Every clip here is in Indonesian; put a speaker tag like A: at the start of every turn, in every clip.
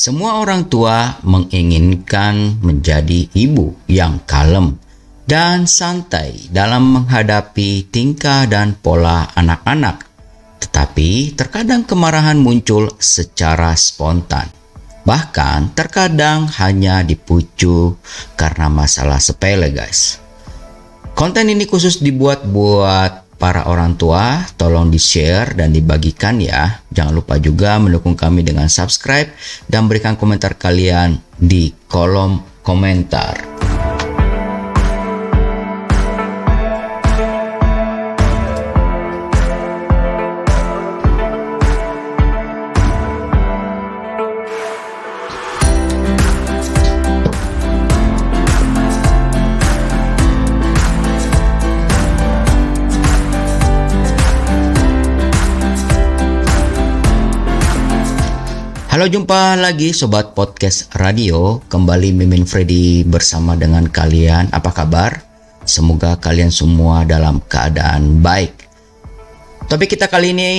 A: Semua orang tua menginginkan menjadi ibu yang kalem dan santai dalam menghadapi tingkah dan pola anak-anak. Tetapi terkadang kemarahan muncul secara spontan. Bahkan terkadang hanya dipicu karena masalah sepele, guys. Konten ini khusus dibuat buat para orang tua, tolong di-share dan dibagikan ya. Jangan lupa juga mendukung kami dengan subscribe dan berikan komentar kalian di kolom komentar. Halo, jumpa lagi Sobat Podcast Radio. Kembali Mimin Freddy bersama dengan kalian. Apa kabar? Semoga kalian semua dalam keadaan baik. Topik kita kali ini,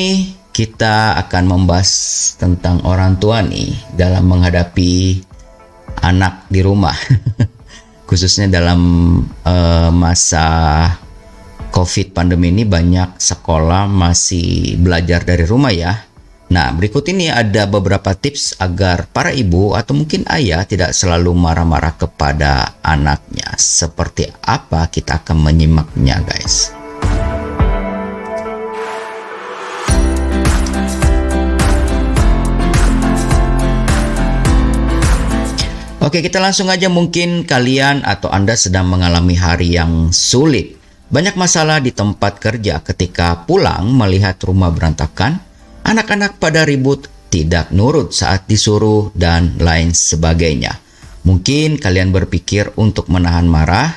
A: kita akan membahas tentang orang tua nih dalam menghadapi anak di rumah. Khususnya dalam masa COVID pandemi ini, banyak sekolah masih belajar dari rumah ya. Nah, berikut ini ada beberapa tips agar para ibu atau mungkin ayah tidak selalu marah-marah kepada anaknya. Seperti apa, kita akan menyimaknya, guys. Oke, kita langsung aja. Mungkin kalian atau Anda sedang mengalami hari yang sulit. Banyak masalah di tempat kerja ketika pulang melihat rumah berantakan. Anak-anak pada ribut, tidak nurut saat disuruh, dan lain sebagainya. Mungkin kalian berpikir untuk menahan marah,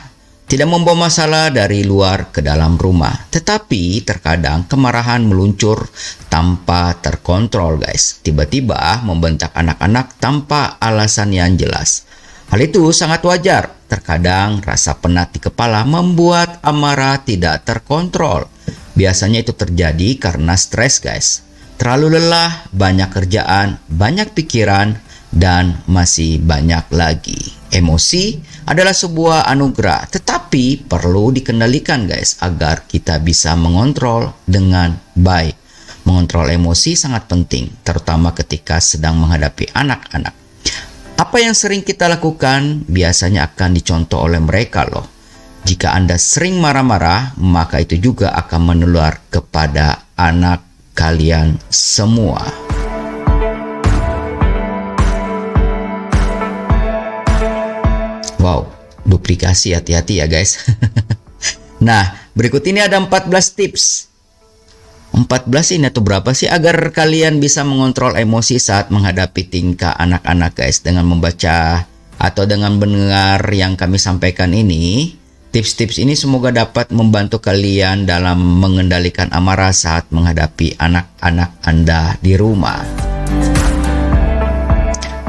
A: tidak membawa masalah dari luar ke dalam rumah. Tetapi terkadang kemarahan meluncur tanpa terkontrol, guys. Tiba-tiba membentak anak-anak tanpa alasan yang jelas. Hal itu sangat wajar. Terkadang rasa penat di kepala membuat amarah tidak terkontrol. Biasanya itu terjadi karena stres, guys. Terlalu lelah, banyak kerjaan, banyak pikiran, dan masih banyak lagi. Emosi adalah sebuah anugerah, tetapi perlu dikendalikan, guys, agar kita bisa mengontrol dengan baik. Mengontrol emosi sangat penting, terutama ketika sedang menghadapi anak-anak. Apa yang sering kita lakukan biasanya akan dicontoh oleh mereka loh. Jika Anda sering marah-marah, maka itu juga akan menular kepada anak kalian semua. Wow, duplikasi, hati-hati ya guys. Nah, berikut ini ada 14 tips. 14 ini atau berapa sih agar kalian bisa mengontrol emosi saat menghadapi tingkah anak-anak, guys. Dengan membaca atau dengan mendengar yang kami sampaikan ini, tips-tips ini semoga dapat membantu kalian dalam mengendalikan amarah saat menghadapi anak-anak Anda di rumah.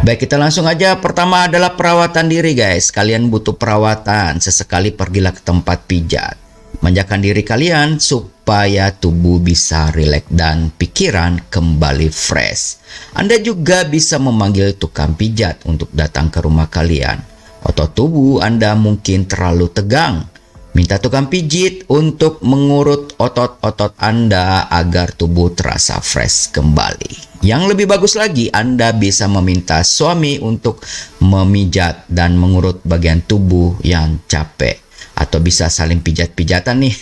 A: Baik, kita langsung aja. Pertama adalah perawatan diri, guys. Kalian butuh perawatan. Sesekali pergilah ke tempat pijat. Manjakan diri kalian supaya tubuh bisa rileks dan pikiran kembali fresh. Anda juga bisa memanggil tukang pijat untuk datang ke rumah kalian. Otot tubuh Anda mungkin terlalu tegang. Minta tukang pijit untuk mengurut otot-otot Anda agar tubuh terasa fresh kembali. Yang lebih bagus lagi, Anda bisa meminta suami untuk memijat dan mengurut bagian tubuh yang capek. Atau bisa saling pijat-pijatan nih.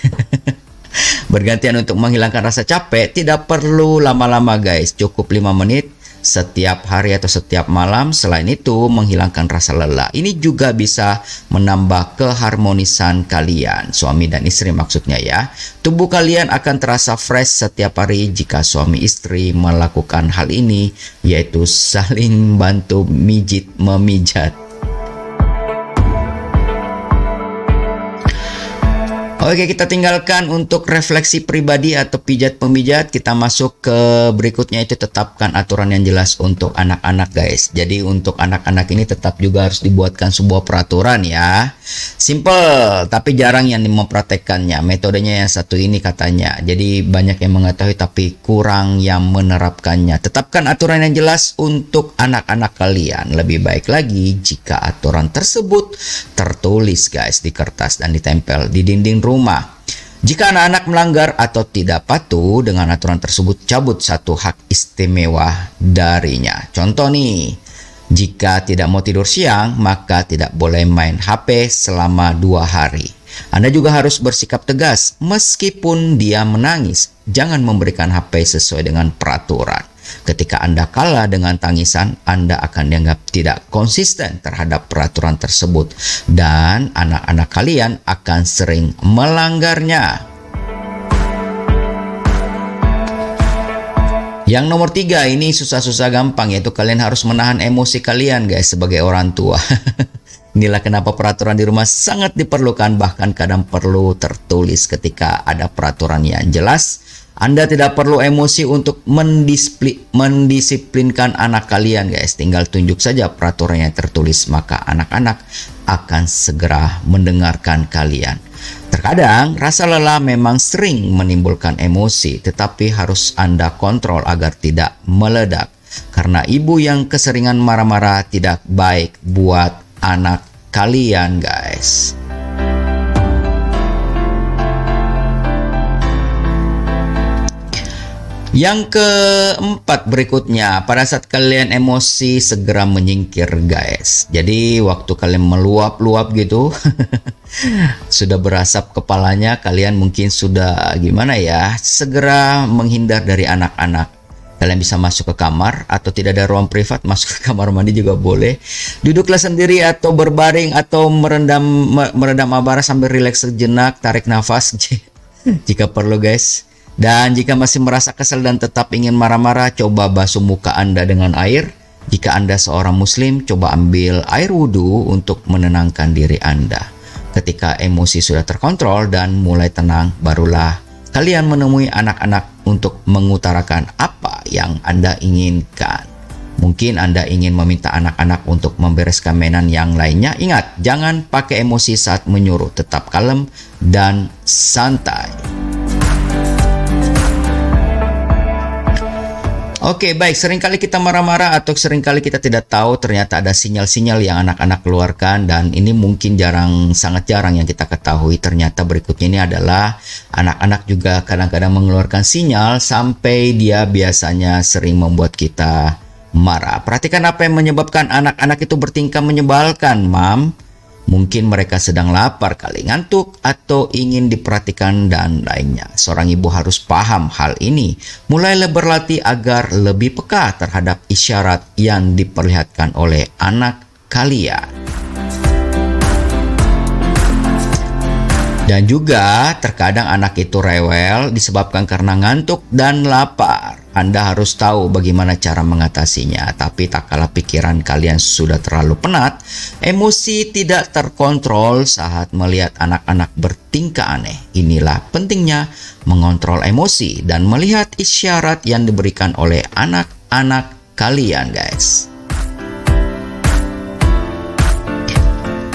A: Bergantian untuk menghilangkan rasa capek. Tidak perlu lama-lama, guys. Cukup 5 menit. Setiap hari atau setiap malam. Selain itu, menghilangkan rasa lelah. Ini juga bisa menambah keharmonisan kalian, suami dan istri maksudnya ya. Tubuh kalian akan terasa fresh setiap hari jika suami istri melakukan hal ini, yaitu saling bantu memijat. Oke, kita tinggalkan untuk refleksi pribadi atau pijat-pemijat. Kita masuk ke berikutnya, itu tetapkan aturan yang jelas untuk anak-anak, guys. Jadi untuk anak-anak ini tetap juga harus dibuatkan sebuah peraturan ya. Simple, tapi jarang yang mempraktekkannya. Metodenya yang satu ini katanya. Jadi banyak yang mengetahui tapi kurang yang menerapkannya. Tetapkan aturan yang jelas untuk anak-anak kalian. Lebih baik lagi jika aturan tersebut tertulis guys di kertas dan ditempel di dinding rumah. Jika anak-anak melanggar atau tidak patuh dengan aturan tersebut, cabut satu hak istimewa darinya. Contoh nih, jika tidak mau tidur siang, maka tidak boleh main HP selama 2 hari. Anda juga harus bersikap tegas, meskipun dia menangis. Jangan memberikan HP sesuai dengan peraturan. Ketika Anda kalah dengan tangisan, Anda akan dianggap tidak konsisten terhadap peraturan tersebut. Dan anak-anak kalian akan sering melanggarnya. Yang nomor 3 ini susah-susah gampang, yaitu kalian harus menahan emosi kalian guys sebagai orang tua. Inilah kenapa peraturan di rumah sangat diperlukan, bahkan kadang perlu tertulis ketika ada peraturan yang jelas. Anda tidak perlu emosi untuk mendisiplinkan anak kalian guys. Tinggal tunjuk saja peraturan yang tertulis, maka anak-anak akan segera mendengarkan kalian. Terkadang rasa lelah memang sering menimbulkan emosi, tetapi harus Anda kontrol agar tidak meledak. Karena ibu yang keseringan marah-marah tidak baik buat anak kalian guys. Yang keempat berikutnya, pada saat kalian emosi segera menyingkir guys. Jadi waktu kalian meluap-luap gitu, sudah berasap kepalanya, kalian mungkin sudah gimana ya, segera menghindar dari anak-anak. Kalian bisa masuk ke kamar, atau tidak ada ruang privat, masuk ke kamar mandi juga boleh. Duduklah sendiri atau berbaring atau meredam amarah sambil rileks sejenak, tarik nafas jika perlu guys. Dan jika masih merasa kesal dan tetap ingin marah-marah, coba basuh muka Anda dengan air. Jika Anda seorang muslim, coba ambil air wudhu untuk menenangkan diri Anda. Ketika emosi sudah terkontrol dan mulai tenang, barulah kalian menemui anak-anak untuk mengutarakan apa yang Anda inginkan. Mungkin Anda ingin meminta anak-anak untuk membereskan mainan yang lainnya. Ingat, jangan pakai emosi saat menyuruh. Tetap kalem dan santai. Oke, baik. Seringkali kita marah-marah atau seringkali kita tidak tahu ternyata ada sinyal-sinyal yang anak-anak keluarkan, dan ini mungkin sangat jarang yang kita ketahui. Ternyata berikutnya ini adalah anak-anak juga kadang-kadang mengeluarkan sinyal sampai dia biasanya sering membuat kita marah. Perhatikan apa yang menyebabkan anak-anak itu bertingkah menyebalkan, Mam. Mungkin mereka sedang lapar kali, ngantuk, atau ingin diperhatikan dan lainnya. Seorang ibu harus paham hal ini. Mulailah berlatih agar lebih peka terhadap isyarat yang diperlihatkan oleh anak kalian. Dan juga terkadang anak itu rewel disebabkan karena ngantuk dan lapar. Anda harus tahu bagaimana cara mengatasinya. Tapi tak kala pikiran kalian sudah terlalu penat, emosi tidak terkontrol saat melihat anak-anak bertingkah aneh. Inilah pentingnya mengontrol emosi dan melihat isyarat yang diberikan oleh anak-anak kalian guys.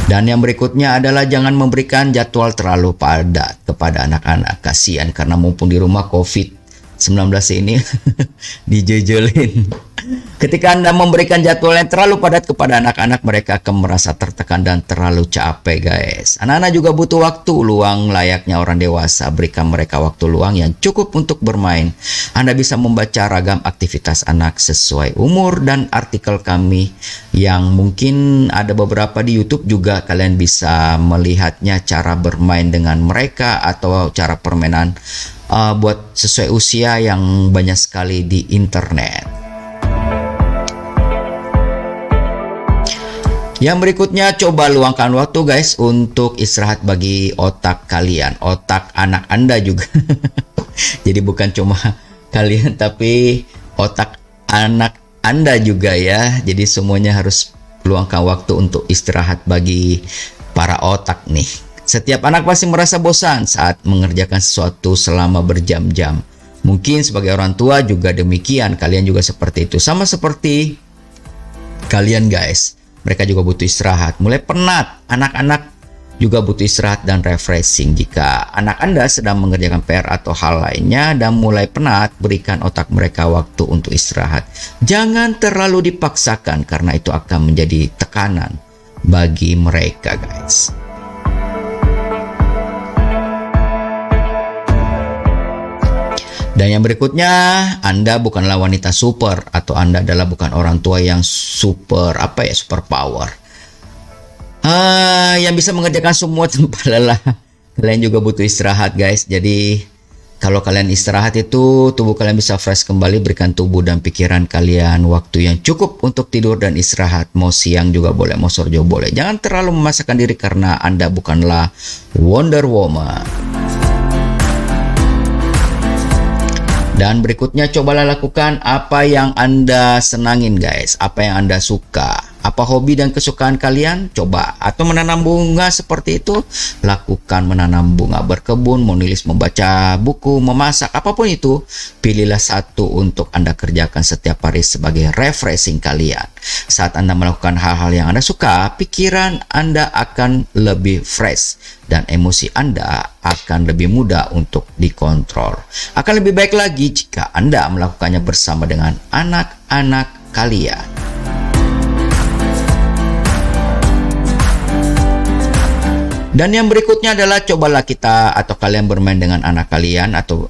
A: Dan yang berikutnya adalah jangan memberikan jadwal terlalu padat kepada anak-anak. Kasihan karena mumpung di rumah COVID-19 ini dijejelin. Ketika Anda memberikan jadwal yang terlalu padat kepada anak-anak, mereka akan merasa tertekan dan terlalu capek guys. Anak-anak juga butuh waktu luang layaknya orang dewasa. Berikan mereka waktu luang yang cukup untuk bermain. Anda bisa membaca ragam aktivitas anak sesuai umur, dan artikel kami yang mungkin ada beberapa di YouTube juga kalian bisa melihatnya, cara bermain dengan mereka atau cara permainan buat sesuai usia yang banyak sekali di internet. Yang berikutnya, coba luangkan waktu guys untuk istirahat bagi otak kalian, otak anak Anda juga. Jadi bukan cuma kalian tapi otak anak Anda juga ya. Jadi semuanya harus luangkan waktu untuk istirahat bagi para otak nih. Setiap anak pasti merasa bosan saat mengerjakan sesuatu selama berjam-jam. Mungkin sebagai orang tua juga demikian, kalian juga seperti itu. Sama seperti kalian guys. Mereka juga butuh istirahat, mulai penat. Anak-anak juga butuh istirahat dan refreshing. Jika anak Anda sedang mengerjakan PR atau hal lainnya dan mulai penat, berikan otak mereka waktu untuk istirahat. Jangan terlalu dipaksakan karena itu akan menjadi tekanan bagi mereka, guys. Dan yang berikutnya, Anda bukanlah wanita super atau Anda adalah bukan orang tua yang super power. Yang bisa mengerjakan semua tanpa lelah. Kalian juga butuh istirahat, guys. Jadi kalau kalian istirahat itu tubuh kalian bisa fresh kembali. Berikan tubuh dan pikiran kalian waktu yang cukup untuk tidur dan istirahat. Mau siang juga boleh, mau sore juga boleh. Jangan terlalu memaksakan diri karena Anda bukanlah Wonder Woman. Dan berikutnya, cobalah lakukan apa yang Anda senangin, guys. Apa yang Anda suka. Apa hobi dan kesukaan kalian? Coba. Atau menanam bunga seperti itu? Lakukan menanam bunga, berkebun, menulis, membaca buku, memasak, apapun itu. Pilihlah satu untuk Anda kerjakan setiap hari sebagai refreshing kalian. Saat Anda melakukan hal-hal yang Anda suka, pikiran Anda akan lebih fresh dan emosi Anda akan lebih mudah untuk dikontrol. Akan lebih baik lagi jika Anda melakukannya bersama dengan anak-anak kalian. Dan yang berikutnya adalah cobalah kita atau kalian bermain dengan anak kalian atau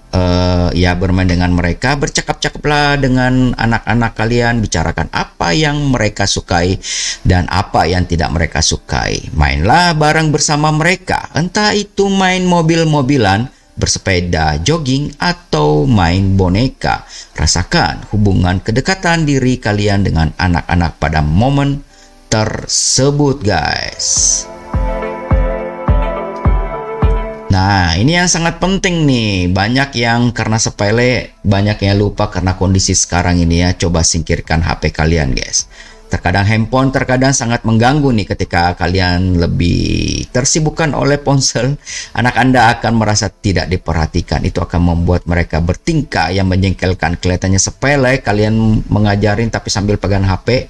A: bermain dengan mereka, bercakap-cakaplah dengan anak-anak kalian, bicarakan apa yang mereka sukai dan apa yang tidak mereka sukai. Mainlah bareng bersama mereka, entah itu main mobil-mobilan, bersepeda, jogging, atau main boneka. Rasakan hubungan kedekatan diri kalian dengan anak-anak pada momen tersebut, guys. Nah, ini yang sangat penting nih. Banyak yang karena sepele, banyak yang lupa karena kondisi sekarang ini ya. Coba singkirkan HP kalian, guys. Terkadang handphone terkadang sangat mengganggu nih ketika kalian lebih tersibukkan oleh ponsel. Anak Anda akan merasa tidak diperhatikan. Itu akan membuat mereka bertingkah yang menjengkelkan. Kelihatannya sepele, kalian mengajarin tapi sambil pegang HP.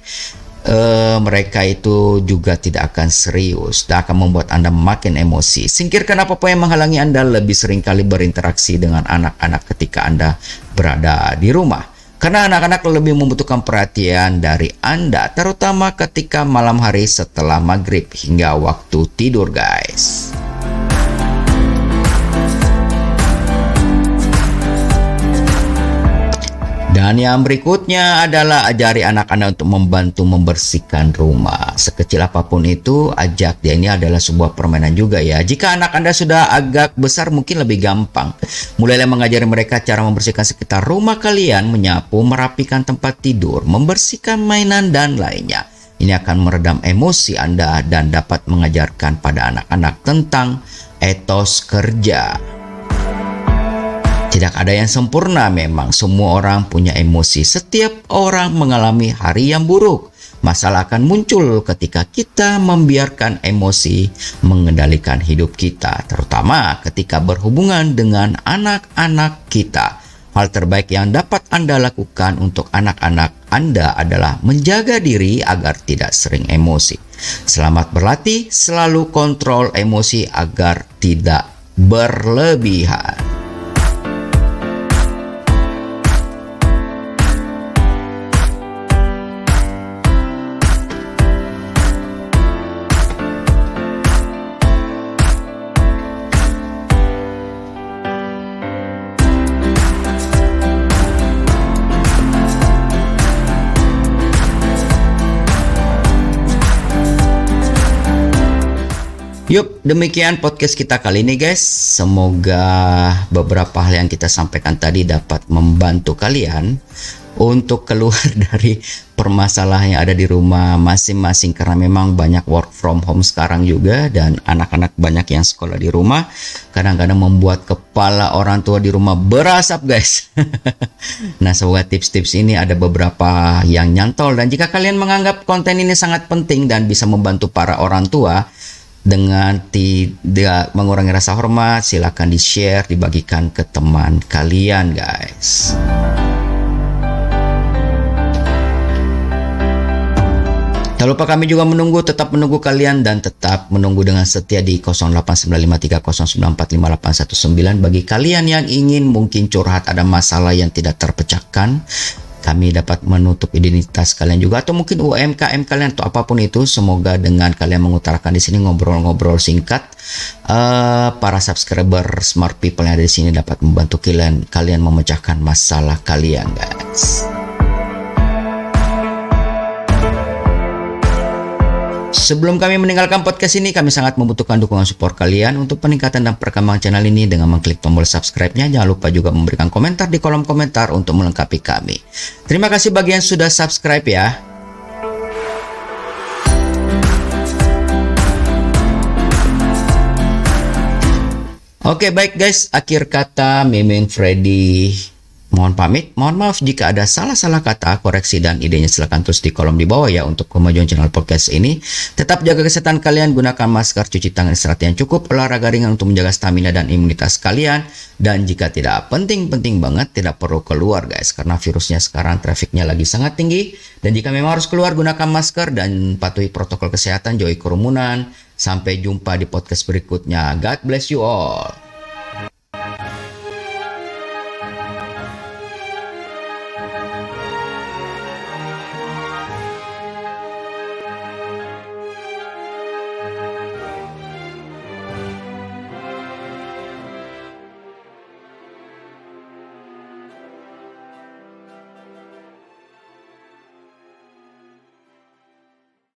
A: Mereka itu juga tidak akan serius dan akan membuat Anda makin emosi. Singkirkan apapun yang menghalangi Anda lebih sering kali berinteraksi dengan anak-anak ketika Anda berada di rumah. Karena anak-anak lebih membutuhkan perhatian dari Anda, terutama ketika malam hari setelah maghrib hingga waktu tidur, guys. Dan yang berikutnya adalah ajari anak Anda untuk membantu membersihkan rumah. Sekecil apapun itu, ajak dia. Ini adalah sebuah permainan juga ya. Jika anak Anda sudah agak besar mungkin lebih gampang. Mulailah mengajari mereka cara membersihkan sekitar rumah kalian, menyapu, merapikan tempat tidur, membersihkan mainan dan lainnya. Ini akan meredam emosi Anda dan dapat mengajarkan pada anak-anak tentang etos kerja. Tidak ada yang sempurna memang, semua orang punya emosi. Setiap orang mengalami hari yang buruk. Masalah akan muncul ketika kita membiarkan emosi mengendalikan hidup kita, terutama ketika berhubungan dengan anak-anak kita. Hal terbaik yang dapat Anda lakukan untuk anak-anak Anda adalah menjaga diri agar tidak sering emosi. Selamat berlatih, selalu kontrol emosi agar tidak berlebihan. Yup, demikian podcast kita kali ini, guys. Semoga beberapa hal yang kita sampaikan tadi dapat membantu kalian untuk keluar dari permasalahan yang ada di rumah masing-masing, karena memang banyak work from home sekarang juga dan anak-anak banyak yang sekolah di rumah. Kadang-kadang membuat kepala orang tua di rumah berasap, guys. Nah, semoga tips-tips ini ada beberapa yang nyantol, dan jika kalian menganggap konten ini sangat penting dan bisa membantu para orang tua dengan tidak mengurangi rasa hormat, silakan di-share, dibagikan ke teman kalian, guys. Tak lupa kami juga tetap menunggu kalian dan tetap menunggu dengan setia di 089530945819 bagi kalian yang ingin mungkin curhat ada masalah yang tidak terpecahkan. Kami dapat menutup identitas kalian juga atau mungkin UMKM kalian atau apapun itu. Semoga dengan kalian mengutarakan di sini ngobrol-ngobrol singkat, para subscriber smart people yang ada di sini dapat membantu kalian memecahkan masalah kalian, guys. Sebelum kami meninggalkan podcast ini, kami sangat membutuhkan dukungan support kalian untuk peningkatan dan perkembangan channel ini dengan mengklik tombol subscribe-nya. Jangan lupa juga memberikan komentar di kolom komentar untuk melengkapi kami. Terima kasih bagi yang sudah subscribe ya. Oke, baik guys, akhir kata Memeng Freddy mohon pamit. Mohon maaf jika ada salah-salah kata, koreksi dan idenya silakan tulis di kolom di bawah ya untuk kemajuan channel podcast ini. Tetap jaga kesehatan kalian, gunakan masker, cuci tangan, istirahat yang cukup, olahraga ringan untuk menjaga stamina dan imunitas kalian. Dan jika tidak penting-penting banget, tidak perlu keluar guys, karena virusnya sekarang trafiknya lagi sangat tinggi. Dan jika memang harus keluar, gunakan masker dan patuhi protokol kesehatan, jauhi kerumunan. Sampai jumpa di podcast berikutnya. God bless you all.